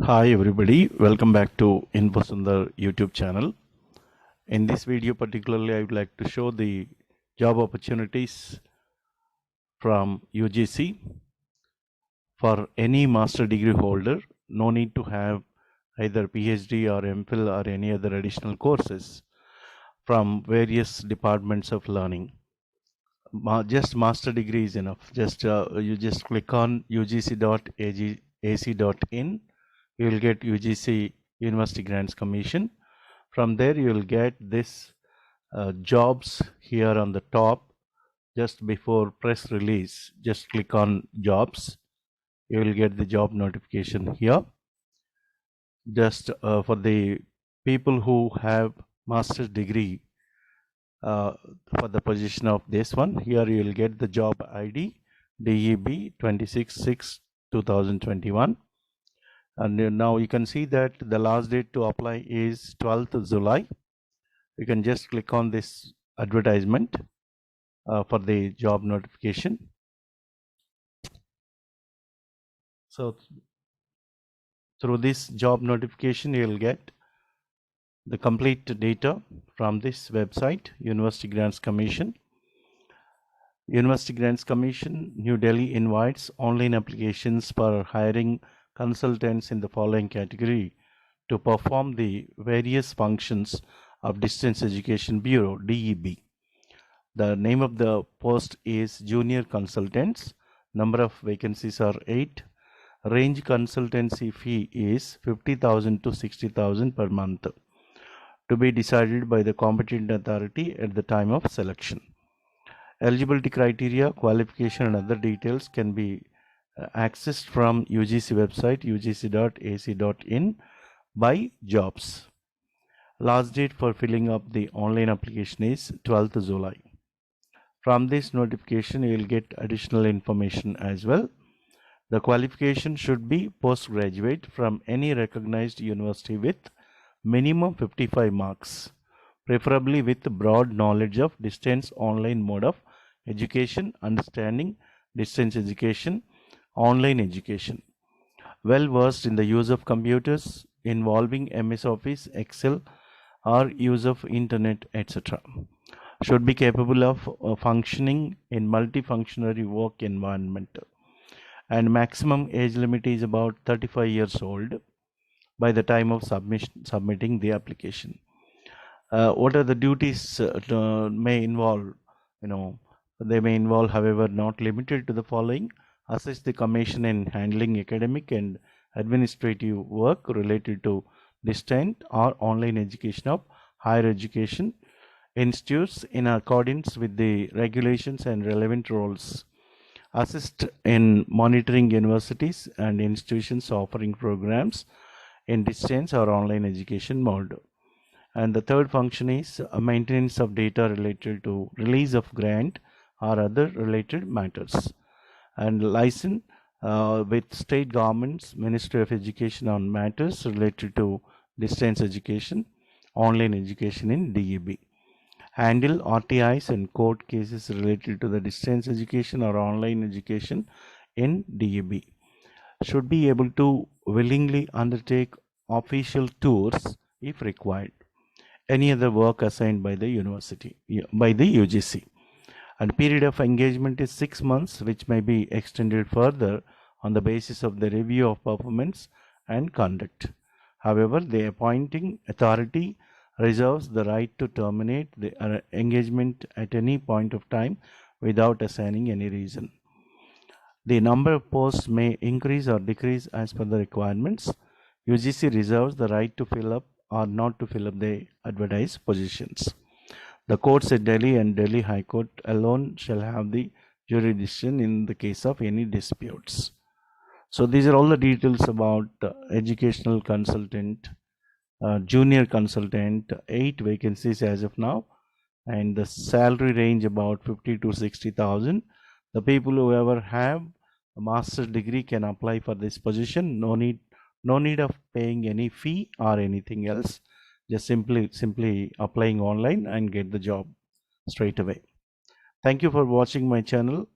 Hi everybody, welcome back to InfoSundar YouTube channel. In this video particularly I would like to show the job opportunities from UGC for any master degree holder. No need to have either PhD or MPhil or any other additional courses from various departments of learning. Just master degree is enough. You just click on ugc.ac.in. You will get UGC University Grants Commission. From there you will get this jobs here on the top. Just before press release, just click on jobs. You will get the job notification here. Just for the people who have master's degree for the position of this one, here you will get the job ID DEB 26/6/2021. And now you can see that the last date to apply is 12th July. You can just click on this advertisement for the job notification. So through this job notification you will get the complete data from this website, University Grants Commission. University Grants Commission, New Delhi invites online applications for hiring consultants in the following category to perform the various functions of Distance Education Bureau, DEB. The name of the post is Junior Consultants. Number of vacancies are 8. Range consultancy fee is 50,000 to 60,000 per month, to be decided by the competent authority at the time of selection. Eligibility criteria, qualification and other details can be accessed from UGC website ugc.ac.in by jobs. Last date for filling up the online application is 12th July. From this notification you will get additional information as well. The qualification should be postgraduate from any recognized university with minimum 55 marks, preferably with broad knowledge of distance online mode of education, understanding distance education, online education, well versed in the use of computers involving MS Office, Excel, or use of internet, etc. Should be capable of functioning in multifunctional work environment, and maximum age limit is about 35 years old by the time of submitting the application. What are the duties may involve? They may involve, however, not limited to the following: assist the commission in handling academic and administrative work related to distant or online education of higher education institutes in accordance with the regulations and relevant roles. Assist in monitoring universities and institutions offering programs in distance or online education mode. And the third function is maintenance of data related to release of grant or other related matters, and license with state governments, Ministry of Education on matters related to distance education, online education in DEB. Handle RTIs and court cases related to the distance education or online education in DEB. Should be able to willingly undertake official tours if required. Any other work assigned by the university, by the UGC. And period of engagement is 6 months, which may be extended further on the basis of the review of performance and conduct. However, the appointing authority reserves the right to terminate the engagement at any point of time without assigning any reason. The number of posts may increase or decrease as per the requirements. UGC reserves the right to fill up or not to fill up the advertised positions. The courts at Delhi and Delhi High Court alone shall have the jurisdiction in the case of any disputes. So these are all the details about educational consultant, junior consultant, 8 vacancies as of now, and the salary range about 50 to 60,000. The people who ever have a master's degree can apply for this position. No need of paying any fee or anything else. Just simply applying online and get the job straight away. Thank you for watching my channel.